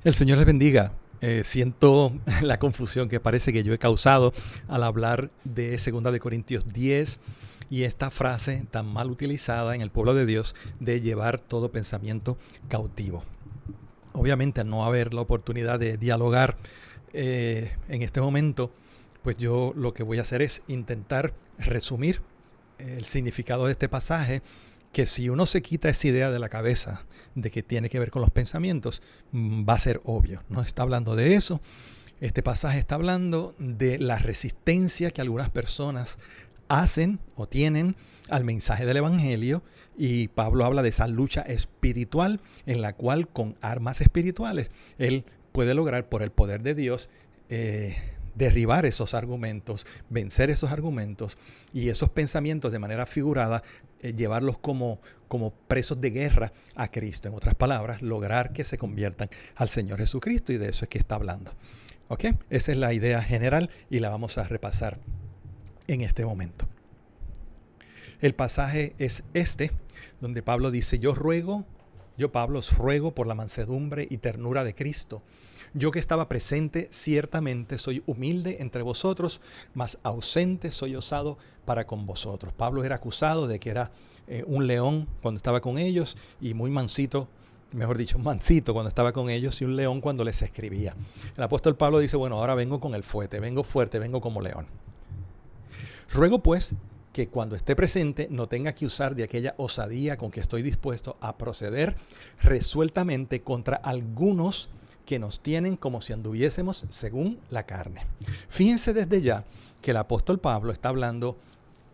El Señor les bendiga. Siento la confusión que parece que yo he causado al hablar de 2 Corintios 10 y esta frase tan mal utilizada en el pueblo de Dios de llevar todo pensamiento cautivo. Obviamente, al no haber la oportunidad de dialogar en este momento, pues yo lo que voy a hacer es intentar resumir el significado de este pasaje, que si uno se quita esa idea de la cabeza de que tiene que ver con los pensamientos, va a ser obvio. No está hablando de eso. Este pasaje está hablando de la resistencia que algunas personas hacen o tienen al mensaje del Evangelio, y Pablo habla de esa lucha espiritual en la cual con armas espirituales él puede lograr, por el poder de Dios, derribar esos argumentos, vencer esos argumentos y esos pensamientos de manera figurada, llevarlos como presos de guerra a Cristo. En otras palabras, lograr que se conviertan al Señor Jesucristo, y de eso es que está hablando. ¿Ok? Esa es la idea general y la vamos a repasar en este momento. El pasaje es donde Pablo dice: yo Pablo, os ruego por la mansedumbre y ternura de Cristo. Yo que estaba presente, ciertamente soy humilde entre vosotros, mas ausente soy osado para con vosotros. Pablo era acusado de que era un león cuando estaba con ellos, y muy mansito, mejor dicho, mansito cuando estaba con ellos, y un león cuando les escribía. El apóstol Pablo dice: bueno, ahora vengo con el fuerte, vengo fuerte, vengo como león. Ruego pues que cuando esté presente no tenga que usar de aquella osadía con que estoy dispuesto a proceder resueltamente contra algunos que nos tienen como si anduviésemos según la carne. Fíjense desde ya que el apóstol Pablo está hablando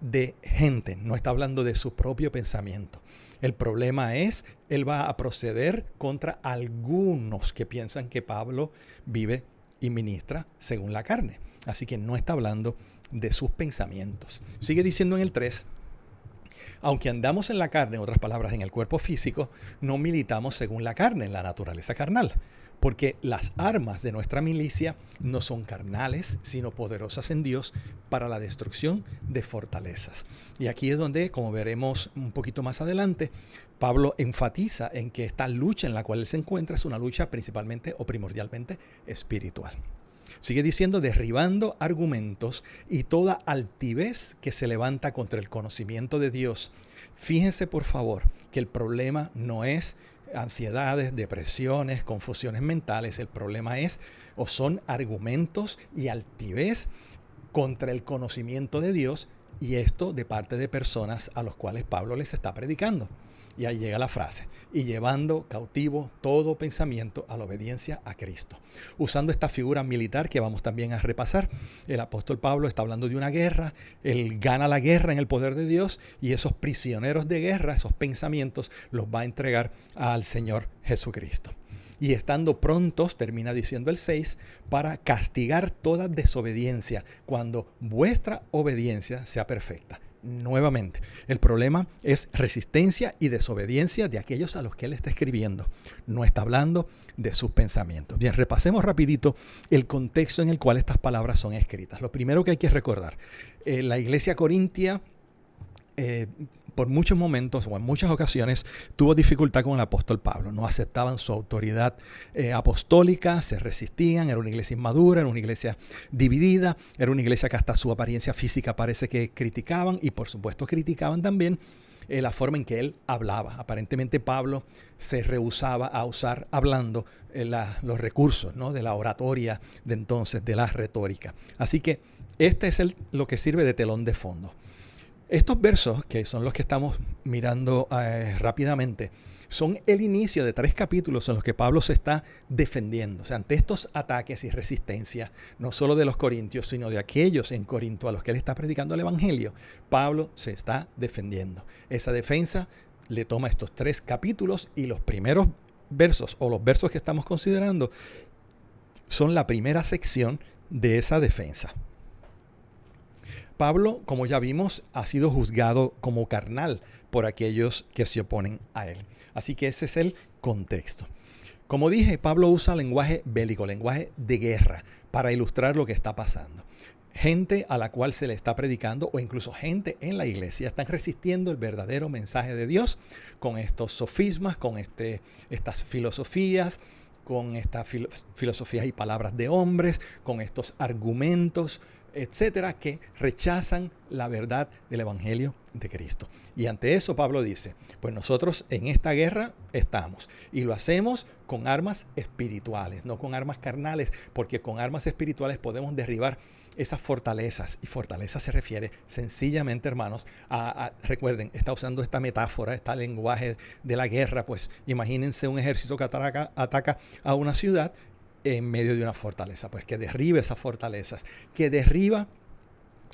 de gente, no está hablando de su propio pensamiento. El problema es, él va a proceder contra algunos que piensan que Pablo vive y ministra según la carne. Así que no está hablando de sus pensamientos. Sigue diciendo en el 3: aunque andamos en la carne, en otras palabras, en el cuerpo físico, no militamos según la carne, en la naturaleza carnal. Porque las armas de nuestra milicia no son carnales, sino poderosas en Dios para la destrucción de fortalezas. Y aquí es donde, como veremos un poquito más adelante, Pablo enfatiza en que esta lucha en la cual él se encuentra es una lucha principalmente o primordialmente espiritual. Sigue diciendo: derribando argumentos y toda altivez que se levanta contra el conocimiento de Dios. Fíjense por favor que el problema no es ansiedades, depresiones, confusiones mentales. El problema es o son argumentos y altivez contra el conocimiento de Dios, y esto de parte de personas a los cuales Pablo les está predicando. Y ahí llega la frase: y llevando cautivo todo pensamiento a la obediencia a Cristo. Usando esta figura militar que vamos también a repasar, el apóstol Pablo está hablando de una guerra. Él gana la guerra en el poder de Dios, y esos prisioneros de guerra, esos pensamientos, los va a entregar al Señor Jesucristo. Y estando prontos, termina diciendo el 6, para castigar toda desobediencia cuando vuestra obediencia sea perfecta. Nuevamente, el problema es resistencia y desobediencia de aquellos a los que él está escribiendo. No está hablando de sus pensamientos. Bien, repasemos rapidito el contexto en el cual estas palabras son escritas. Lo primero que hay que recordar: la iglesia corintia por muchos momentos o en muchas ocasiones tuvo dificultad con el apóstol Pablo. No aceptaban su autoridad apostólica, se resistían. Era una iglesia inmadura, era una iglesia dividida, era una iglesia que hasta su apariencia física parece que criticaban, y por supuesto criticaban también la forma en que él hablaba. Aparentemente Pablo se rehusaba a usar hablando los recursos, ¿no?, de la oratoria de entonces, de la retórica. Así que este es lo que sirve de telón de fondo. Estos versos, que son los que estamos mirando rápidamente, son el inicio de 3 capítulos en los que Pablo se está defendiendo. O sea, ante estos ataques y resistencia, no solo de los corintios, sino de aquellos en Corinto a los que él está predicando el Evangelio, Pablo se está defendiendo. Esa defensa le toma estos 3 capítulos, y los primeros versos, o los versos que estamos considerando, son la primera sección de esa defensa. Pablo, como ya vimos, ha sido juzgado como carnal por aquellos que se oponen a él. Así que ese es el contexto. Como dije, Pablo usa lenguaje bélico, lenguaje de guerra, para ilustrar lo que está pasando. Gente a la cual se le está predicando, o incluso gente en la iglesia, están resistiendo el verdadero mensaje de Dios con estos sofismas, con estas filosofías, con estas filosofías y palabras de hombres, con estos argumentos, etcétera, que rechazan la verdad del Evangelio de Cristo. Y ante eso Pablo dice, pues nosotros en esta guerra estamos y lo hacemos con armas espirituales, no con armas carnales, porque con armas espirituales podemos derribar esas fortalezas. Y fortaleza se refiere sencillamente, hermanos, recuerden, está usando esta metáfora, este lenguaje de la guerra, pues imagínense un ejército que ataca a una ciudad en medio de una fortaleza, pues que derribe esas fortalezas, que derriba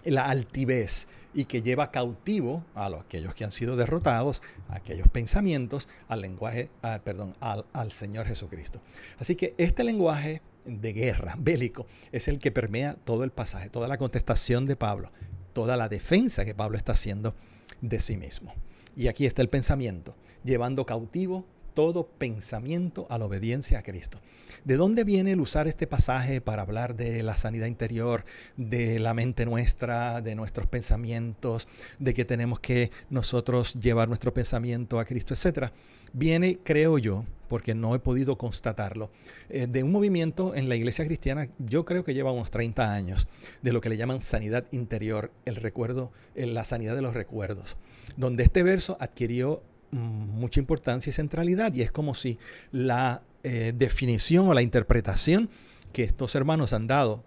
la altivez y que lleva cautivo a aquellos que han sido derrotados, a aquellos pensamientos, al lenguaje, al Señor Jesucristo. Así que este lenguaje de guerra bélico es el que permea todo el pasaje, toda la contestación de Pablo, toda la defensa que Pablo está haciendo de sí mismo. Y aquí está el pensamiento, llevando cautivo todo pensamiento a la obediencia a Cristo. ¿De dónde viene el usar este pasaje para hablar de la sanidad interior, de la mente nuestra, de nuestros pensamientos, de que tenemos que nosotros llevar nuestro pensamiento a Cristo, etcétera? Viene, creo yo, porque no he podido constatarlo, de un movimiento en la iglesia cristiana, yo creo que lleva unos 30 años, de lo que le llaman sanidad interior, el recuerdo, la sanidad de los recuerdos, donde este verso adquirió mucha importancia y centralidad, y es como si la definición o la interpretación que estos hermanos han dado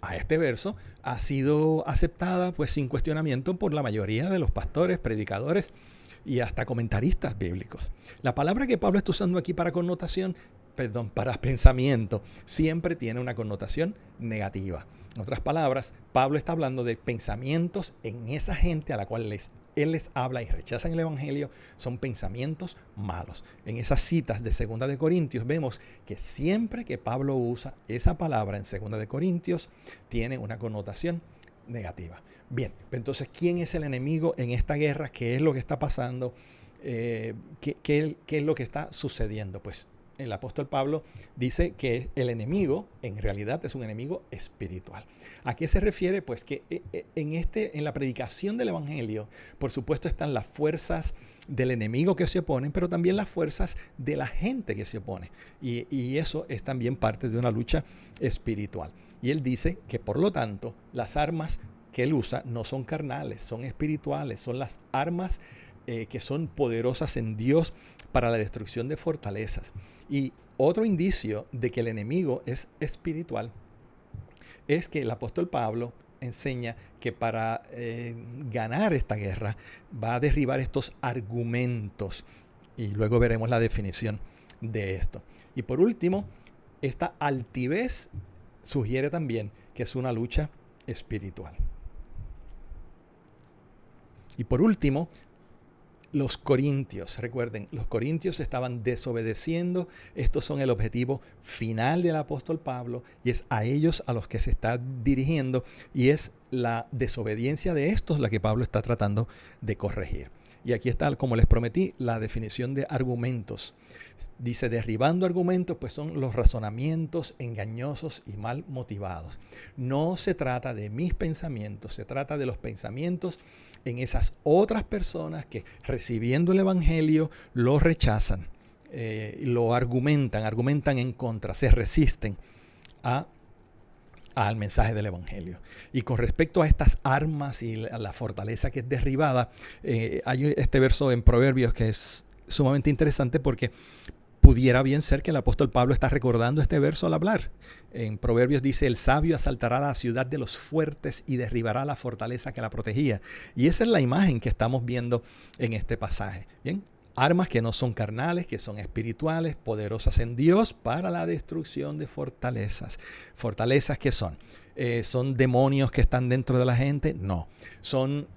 a este verso ha sido aceptada pues sin cuestionamiento por la mayoría de los pastores, predicadores y hasta comentaristas bíblicos. La palabra que Pablo está usando aquí para para pensamiento, siempre tiene una connotación negativa. En otras palabras, Pablo está hablando de pensamientos en esa gente a la cual él les habla y rechazan el Evangelio, son pensamientos malos. En esas citas de 2 de Corintios vemos que siempre que Pablo usa esa palabra en 2 de Corintios, tiene una connotación negativa. Bien, entonces, ¿quién es el enemigo en esta guerra? ¿Qué es lo que está pasando? ¿Qué es lo que está sucediendo? Pues el apóstol Pablo dice que el enemigo en realidad es un enemigo espiritual. ¿A qué se refiere? Pues que en la predicación del Evangelio, por supuesto, están las fuerzas del enemigo que se oponen, pero también las fuerzas de la gente que se opone. Y eso es también parte de una lucha espiritual. Y él dice que, por lo tanto, las armas que él usa no son carnales, son espirituales, son las armas que son poderosas en Dios para la destrucción de fortalezas. Y otro indicio de que el enemigo es espiritual es que el apóstol Pablo enseña que para ganar esta guerra va a derribar estos argumentos, y luego veremos la definición de esto. Y por último, esta altivez sugiere también que es una lucha espiritual. Y por último, los corintios, recuerden, los corintios estaban desobedeciendo. Estos son el objetivo final del apóstol Pablo y es a ellos a los que se está dirigiendo, y es la desobediencia de estos la que Pablo está tratando de corregir. Y aquí está, como les prometí, la definición de argumentos. Dice, derribando argumentos, pues son los razonamientos engañosos y mal motivados. No se trata de mis pensamientos, se trata de los pensamientos en esas otras personas que, recibiendo el Evangelio, lo rechazan, lo argumentan en contra, se resisten al mensaje del Evangelio. Y con respecto a estas armas y a la fortaleza que es derribada, hay este verso en Proverbios que es sumamente interesante, porque pudiera bien ser que el apóstol Pablo está recordando este verso al hablar. En Proverbios dice, el sabio asaltará la ciudad de los fuertes y derribará la fortaleza que la protegía. Y esa es la imagen que estamos viendo en este pasaje. Bien, armas que no son carnales, que son espirituales, poderosas en Dios para la destrucción de fortalezas. ¿Fortalezas qué son? ¿Son demonios que están dentro de la gente? No. ¿Son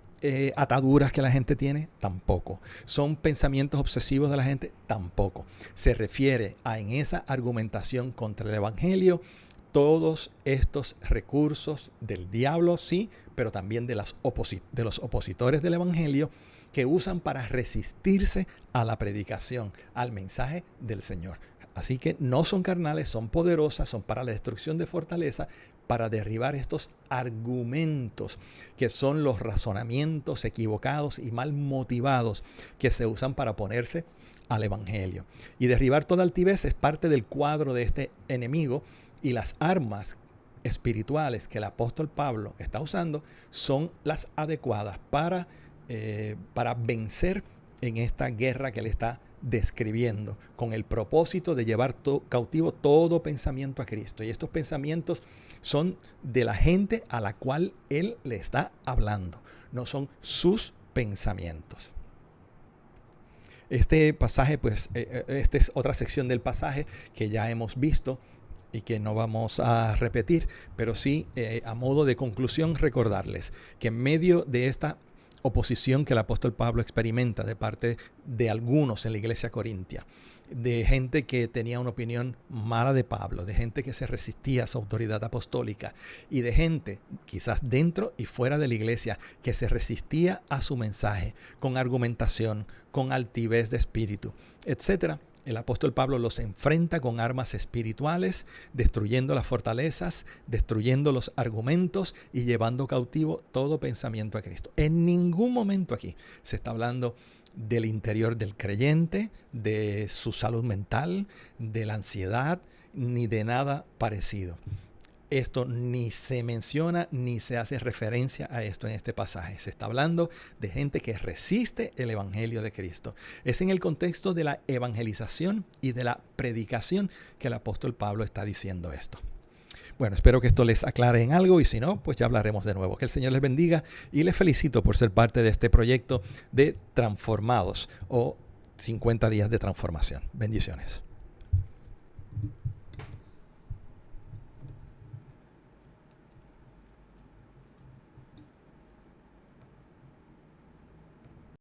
ataduras que la gente tiene? Tampoco. ¿Son pensamientos obsesivos de la gente? Tampoco. Se refiere a, en esa argumentación contra el Evangelio, todos estos recursos del diablo, sí, pero también de los opositores del Evangelio, que usan para resistirse a la predicación, al mensaje del Señor. Así que no son carnales, son poderosas, son para la destrucción de fortaleza, para derribar estos argumentos que son los razonamientos equivocados y mal motivados que se usan para oponerse al Evangelio. Y derribar toda altivez es parte del cuadro de este enemigo, y las armas espirituales que el apóstol Pablo está usando son las adecuadas para vencer en esta guerra que él está describiendo, con el propósito de llevar cautivo todo pensamiento a Cristo. Y estos pensamientos son de la gente a la cual él le está hablando, no son sus pensamientos. Este pasaje, pues, esta es otra sección del pasaje que ya hemos visto y que no vamos a repetir, pero sí, a modo de conclusión, recordarles que en medio de esta oposición que el apóstol Pablo experimenta de parte de algunos en la iglesia corintia, de gente que tenía una opinión mala de Pablo, de gente que se resistía a su autoridad apostólica, y de gente, quizás dentro y fuera de la iglesia, que se resistía a su mensaje con argumentación, con altivez de espíritu, etcétera. El apóstol Pablo los enfrenta con armas espirituales, destruyendo las fortalezas, destruyendo los argumentos y llevando cautivo todo pensamiento a Cristo. En ningún momento aquí se está hablando del interior del creyente, de su salud mental, de la ansiedad, ni de nada parecido. Esto ni se menciona ni se hace referencia a esto en este pasaje. Se está hablando de gente que resiste el Evangelio de Cristo. Es en el contexto de la evangelización y de la predicación que el apóstol Pablo está diciendo esto. Bueno, espero que esto les aclare en algo, y si no, pues ya hablaremos de nuevo. Que el Señor les bendiga y les felicito por ser parte de este proyecto de Transformados, o 50 días de transformación. Bendiciones.